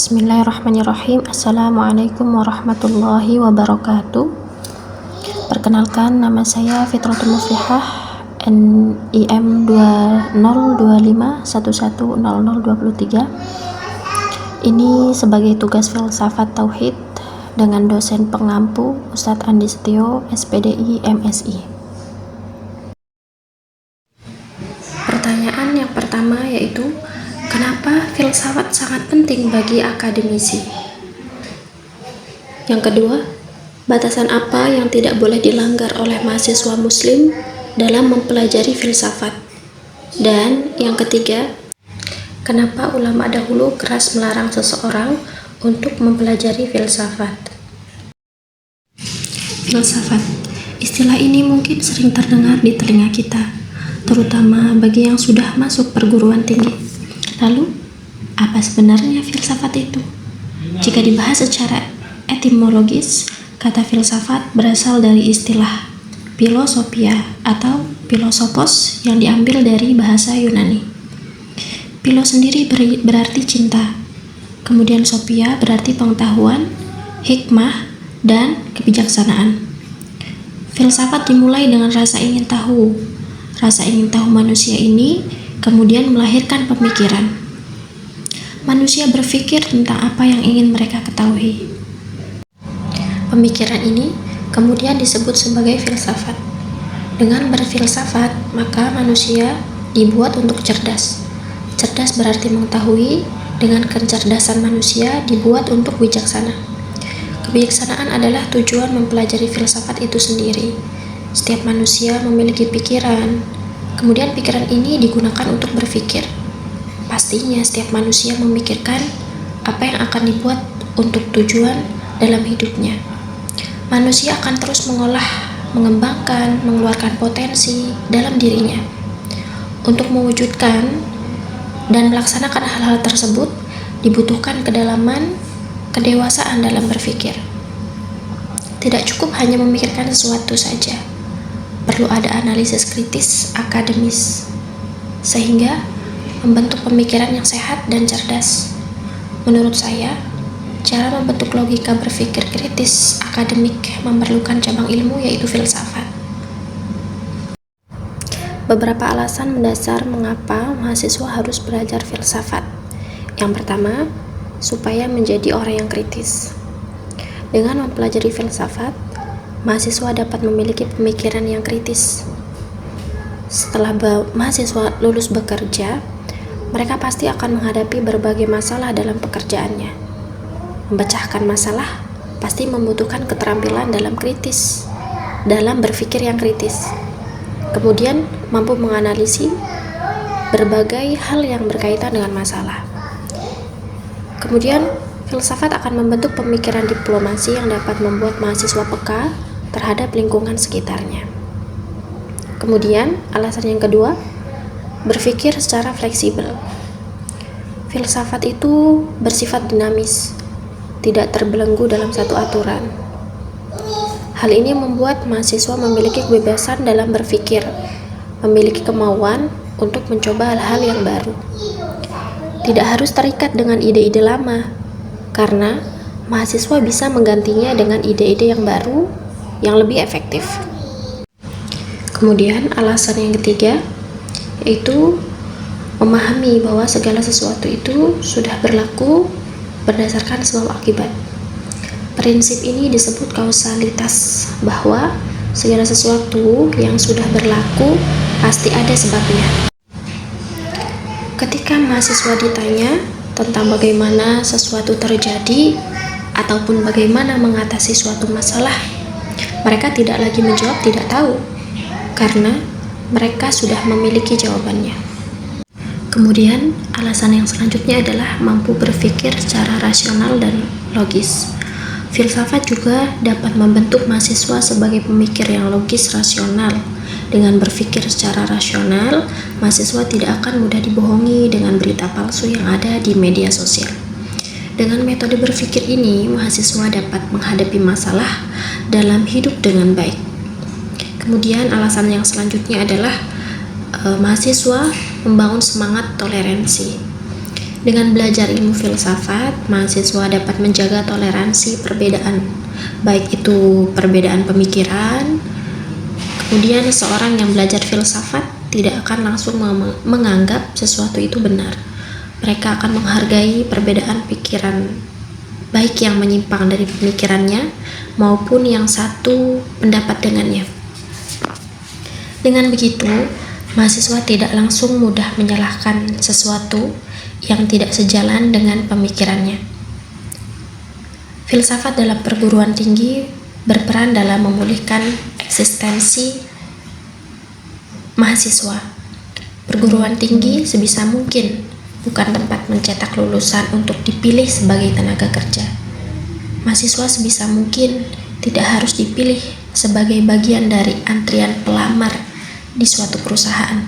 Bismillahirrahmanirrahim. Assalamualaikum warahmatullahi wabarakatuh. Perkenalkan, nama saya Fitratul Muflihah, NIM 2025110023. Ini sebagai tugas filsafat tauhid dengan dosen pengampu Ustadz Andi Setio, SPDI MSI. Pertanyaan yang pertama yaitu, kenapa filsafat sangat penting bagi akademisi? Yang kedua, batasan apa yang tidak boleh dilanggar oleh mahasiswa muslim dalam mempelajari filsafat? Dan yang ketiga, kenapa ulama dahulu keras melarang seseorang untuk mempelajari filsafat? Filsafat. Istilah ini mungkin sering terdengar di telinga kita, terutama bagi yang sudah masuk perguruan tinggi. Lalu, apa sebenarnya filsafat itu? Jika dibahas secara etimologis, kata filsafat berasal dari istilah philosophia atau philosophos yang diambil dari bahasa Yunani. Philo sendiri berarti cinta, kemudian sophia berarti pengetahuan, hikmah, dan kebijaksanaan. Filsafat dimulai dengan rasa ingin tahu. Rasa ingin tahu manusia ini kemudian melahirkan pemikiran. Manusia berpikir tentang apa yang ingin mereka ketahui. Pemikiran ini kemudian disebut sebagai filsafat. Dengan berfilsafat, maka manusia dibuat untuk cerdas. Cerdas berarti mengetahui, dengan kecerdasan manusia dibuat untuk bijaksana. Kebijaksanaan adalah tujuan mempelajari filsafat itu sendiri. Setiap manusia memiliki pikiran, kemudian pikiran ini digunakan untuk berpikir. Pastinya setiap manusia memikirkan apa yang akan dibuat untuk tujuan dalam hidupnya. Manusia akan terus mengolah, mengembangkan, mengeluarkan potensi dalam dirinya. Untuk mewujudkan dan melaksanakan hal-hal tersebut, dibutuhkan kedalaman, kedewasaan dalam berpikir. Tidak cukup hanya memikirkan sesuatu saja. Perlu ada analisis kritis akademis, sehingga membentuk pemikiran yang sehat dan cerdas. Menurut saya, cara membentuk logika berpikir kritis akademik memerlukan cabang ilmu yaitu filsafat. Beberapa alasan mendasar mengapa mahasiswa harus belajar filsafat. Yang pertama, supaya menjadi orang yang kritis. Dengan mempelajari filsafat, mahasiswa dapat memiliki pemikiran yang kritis. Setelah mahasiswa lulus bekerja, mereka pasti akan menghadapi berbagai masalah dalam pekerjaannya. Memecahkan masalah pasti membutuhkan keterampilan dalam berpikir yang kritis. Kemudian mampu menganalisis berbagai hal yang berkaitan dengan masalah. Kemudian filsafat akan membentuk pemikiran diplomasi yang dapat membuat mahasiswa peka terhadap lingkungan sekitarnya. Kemudian, alasan yang kedua, berpikir secara fleksibel. Filsafat itu bersifat dinamis, tidak terbelenggu dalam satu aturan. Hal ini membuat mahasiswa memiliki kebebasan dalam berpikir, memiliki kemauan untuk mencoba hal-hal yang baru. Tidak harus terikat dengan ide-ide lama, karena mahasiswa bisa menggantinya dengan ide-ide yang baru yang lebih efektif. Kemudian alasan yang ketiga yaitu memahami bahwa segala sesuatu itu sudah berlaku berdasarkan sebab akibat. Prinsip ini disebut kausalitas, bahwa segala sesuatu yang sudah berlaku pasti ada sebabnya. Ketika mahasiswa ditanya tentang bagaimana sesuatu terjadi ataupun bagaimana mengatasi suatu masalah, mereka tidak lagi menjawab tidak tahu, karena mereka sudah memiliki jawabannya. Kemudian, alasan yang selanjutnya adalah mampu berpikir secara rasional dan logis. Filsafat juga dapat membentuk mahasiswa sebagai pemikir yang logis rasional. Dengan berpikir secara rasional, mahasiswa tidak akan mudah dibohongi dengan berita palsu yang ada di media sosial. Dengan metode berpikir ini, mahasiswa dapat menghadapi masalah dalam hidup dengan baik. Kemudian alasan yang selanjutnya adalah mahasiswa membangun semangat toleransi. Dengan belajar ilmu filsafat, mahasiswa dapat menjaga toleransi perbedaan, baik itu perbedaan pemikiran. Kemudian seorang yang belajar filsafat tidak akan langsung menganggap sesuatu itu benar. Mereka akan menghargai perbedaan pikiran, baik yang menyimpang dari pemikirannya maupun yang satu pendapat dengannya. Dengan begitu, mahasiswa tidak langsung mudah menyalahkan sesuatu yang tidak sejalan dengan pemikirannya. Filsafat dalam perguruan tinggi berperan dalam memulihkan eksistensi mahasiswa. Perguruan tinggi sebisa mungkin bukan tempat mencetak lulusan untuk dipilih sebagai tenaga kerja. Mahasiswa sebisa mungkin tidak harus dipilih sebagai bagian dari antrian pelamar di suatu perusahaan,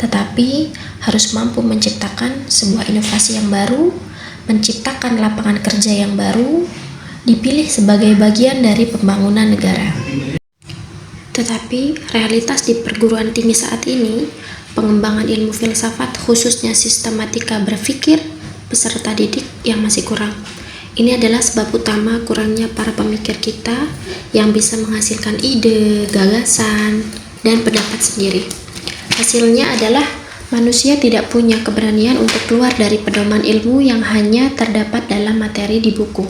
tetapi harus mampu menciptakan sebuah inovasi yang baru, menciptakan lapangan kerja yang baru, dipilih sebagai bagian dari pembangunan negara. Tetapi realitas di perguruan tinggi saat ini, pengembangan ilmu filsafat khususnya sistematika berpikir peserta didik yang masih kurang. Ini adalah sebab utama kurangnya para pemikir kita yang bisa menghasilkan ide, gagasan, dan pendapat sendiri. Hasilnya adalah manusia tidak punya keberanian untuk keluar dari pedoman ilmu yang hanya terdapat dalam materi di buku.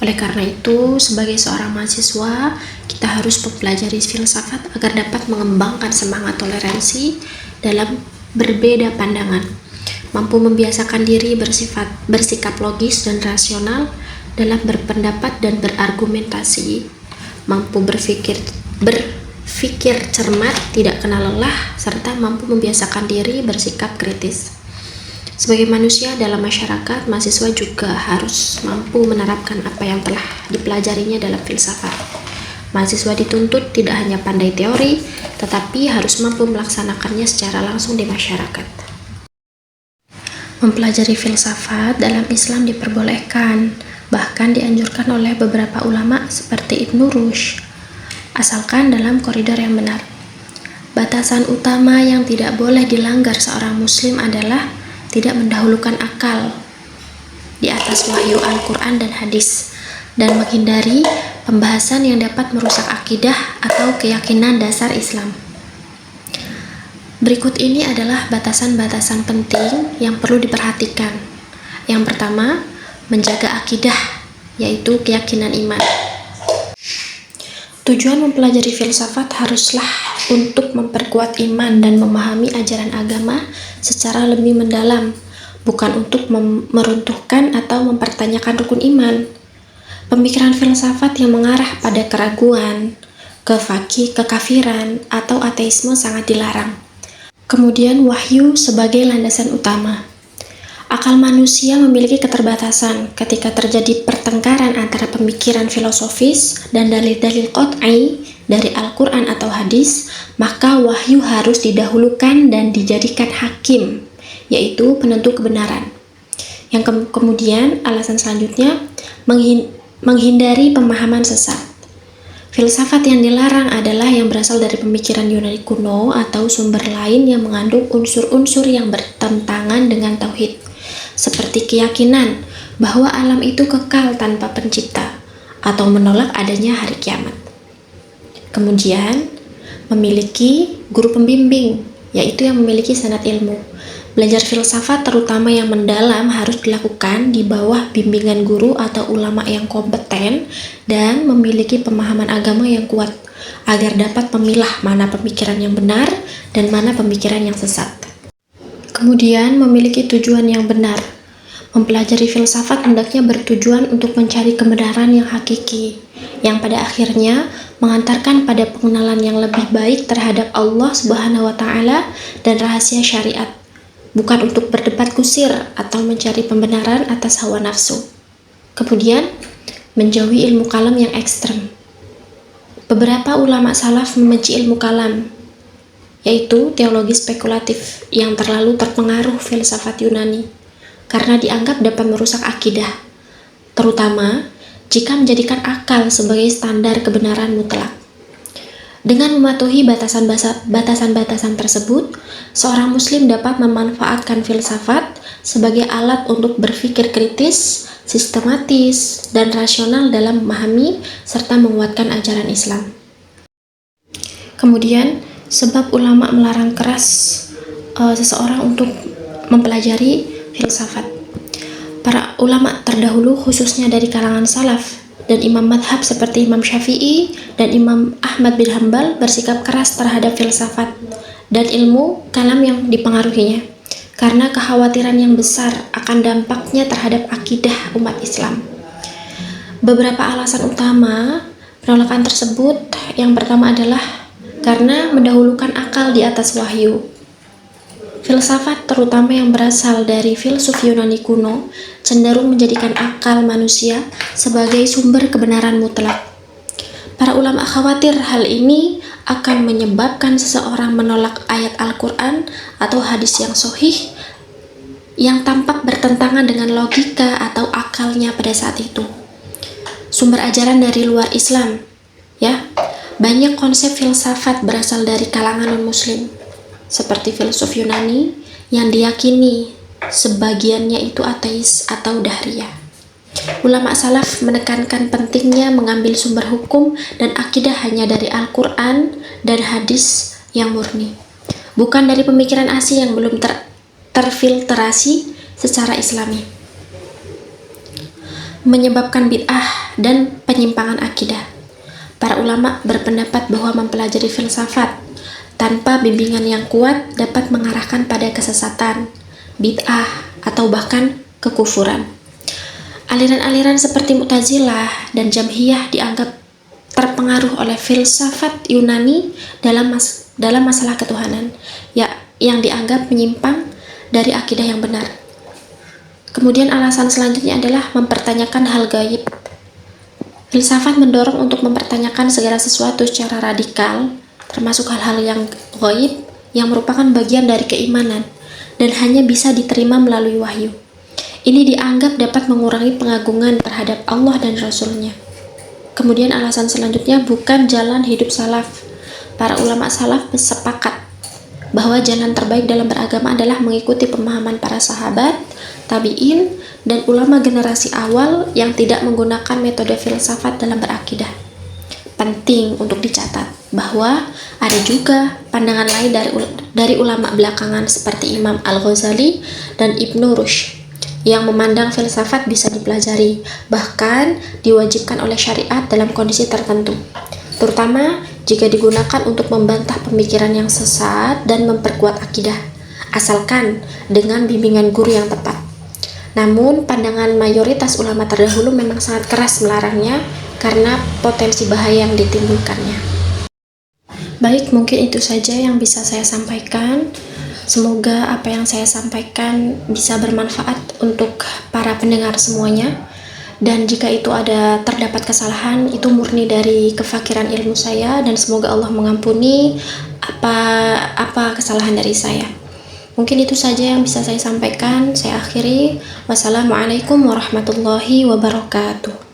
Oleh karena itu, sebagai seorang mahasiswa, kita harus mempelajari filsafat agar dapat mengembangkan semangat toleransi dalam berbeda pandangan, mampu membiasakan diri bersikap logis dan rasional dalam berpendapat dan berargumentasi, mampu berpikir cermat, tidak kenal lelah, serta mampu membiasakan diri bersikap kritis. Sebagai manusia dalam masyarakat, mahasiswa juga harus mampu menerapkan apa yang telah dipelajarinya dalam filsafat. Mahasiswa dituntut tidak hanya pandai teori, tetapi harus mampu melaksanakannya secara langsung di masyarakat. Mempelajari filsafat dalam Islam diperbolehkan, bahkan dianjurkan oleh beberapa ulama seperti Ibnu Rushd, asalkan dalam koridor yang benar. Batasan utama yang tidak boleh dilanggar seorang muslim adalah tidak mendahulukan akal di atas wahyu Al-Quran dan hadis, dan menghindari pembahasan yang dapat merusak akidah atau keyakinan dasar Islam. Berikut ini adalah batasan-batasan penting yang perlu diperhatikan. Yang pertama, menjaga akidah, yaitu keyakinan iman. Tujuan mempelajari filsafat haruslah untuk memperkuat iman dan memahami ajaran agama secara lebih mendalam, bukan untuk meruntuhkan atau mempertanyakan rukun iman. Pemikiran filsafat yang mengarah pada keraguan, kekafiran, atau ateisme sangat dilarang. Kemudian wahyu sebagai landasan utama. Akal manusia memiliki keterbatasan. Ketika terjadi pertengkaran antara pemikiran filosofis dan dalil-dalil qat'i dari Al-Quran atau hadis, maka wahyu harus didahulukan dan dijadikan hakim, yaitu penentu kebenaran. Yang kemudian alasan selanjutnya, menghindari pemahaman sesat. Filsafat yang dilarang adalah yang berasal dari pemikiran Yunani kuno atau sumber lain yang mengandung unsur-unsur yang bertentangan dengan tauhid, seperti keyakinan bahwa alam itu kekal tanpa pencipta, atau menolak adanya hari kiamat. Kemudian, memiliki guru pembimbing, yaitu yang memiliki sanad ilmu. Belajar filsafat terutama yang mendalam harus dilakukan di bawah bimbingan guru atau ulama yang kompeten dan memiliki pemahaman agama yang kuat, agar dapat memilah mana pemikiran yang benar dan mana pemikiran yang sesat. Kemudian, memiliki tujuan yang benar. Mempelajari filsafat hendaknya bertujuan untuk mencari kebenaran yang hakiki, yang pada akhirnya mengantarkan pada pengenalan yang lebih baik terhadap Allah Subhanahu wa Ta'ala dan rahasia syariat, bukan untuk berdebat kusir atau mencari pembenaran atas hawa nafsu. Kemudian, menjauhi ilmu kalam yang ekstrem. Beberapa ulama salaf membenci ilmu kalam, yaitu teologi spekulatif yang terlalu terpengaruh filsafat Yunani, karena dianggap dapat merusak akidah, terutama jika menjadikan akal sebagai standar kebenaran mutlak. Dengan mematuhi batasan-batasan tersebut, seorang muslim dapat memanfaatkan filsafat sebagai alat untuk berpikir kritis, sistematis, dan rasional dalam memahami serta menguatkan ajaran Islam. Kemudian, sebab ulama melarang keras seseorang untuk mempelajari filsafat. Para ulama terdahulu, khususnya dari kalangan salaf dan imam madhab seperti Imam Syafi'i dan Imam Ahmad bin Hambal, bersikap keras terhadap filsafat dan ilmu kalam yang dipengaruhinya, karena kekhawatiran yang besar akan dampaknya terhadap akidah umat Islam. Beberapa alasan utama penolakan tersebut, yang pertama adalah karena mendahulukan akal di atas wahyu. Filsafat, terutama yang berasal dari filsuf Yunani kuno, cenderung menjadikan akal manusia sebagai sumber kebenaran mutlak. Para ulama khawatir hal ini akan menyebabkan seseorang menolak ayat Al-Quran atau hadis yang sahih yang tampak bertentangan dengan logika atau akalnya pada saat itu. Sumber ajaran dari luar Islam, ya, banyak konsep filsafat berasal dari kalangan non-muslim, seperti filsuf Yunani yang diyakini sebagiannya itu ateis atau dahriyah. Ulama salaf menekankan pentingnya mengambil sumber hukum dan akidah hanya dari Al-Quran dan hadis yang murni, bukan dari pemikiran asing yang belum terfiltrasi secara islami, menyebabkan bid'ah dan penyimpangan akidah. Para ulama berpendapat bahwa mempelajari filsafat tanpa bimbingan yang kuat dapat mengarahkan pada kesesatan, bid'ah, atau bahkan kekufuran. Aliran-aliran seperti Mu'tazilah dan Jahmiyah dianggap terpengaruh oleh filsafat Yunani dalam masalah ketuhanan, yang dianggap menyimpang dari akidah yang benar. Kemudian alasan selanjutnya adalah mempertanyakan hal gaib. Filsafat mendorong untuk mempertanyakan segala sesuatu secara radikal, termasuk hal-hal yang gaib yang merupakan bagian dari keimanan dan hanya bisa diterima melalui wahyu. Ini dianggap dapat mengurangi pengagungan terhadap Allah dan Rasul-Nya. Kemudian alasan selanjutnya bukan jalan hidup salaf. Para ulama salaf sepakat bahwa jalan terbaik dalam beragama adalah mengikuti pemahaman para sahabat, tabi'in, dan ulama generasi awal yang tidak menggunakan metode filsafat dalam berakidah. Penting untuk dicatat bahwa ada juga pandangan lain dari ulama belakangan seperti Imam Al-Ghazali dan Ibnu Rushd yang memandang filsafat bisa dipelajari, bahkan diwajibkan oleh syariat dalam kondisi tertentu, terutama jika digunakan untuk membantah pemikiran yang sesat dan memperkuat akidah, asalkan dengan bimbingan guru yang tepat. Namun, pandangan mayoritas ulama terdahulu memang sangat keras melarangnya karena potensi bahaya yang ditimbulkannya. Baik, mungkin itu saja yang bisa saya sampaikan. Semoga apa yang saya sampaikan bisa bermanfaat untuk para pendengar semuanya. Dan jika itu terdapat kesalahan, itu murni dari kefakiran ilmu saya, dan semoga Allah mengampuni apa kesalahan dari saya. Mungkin itu saja yang bisa saya sampaikan. Saya akhiri. Wassalamualaikum warahmatullahi wabarakatuh.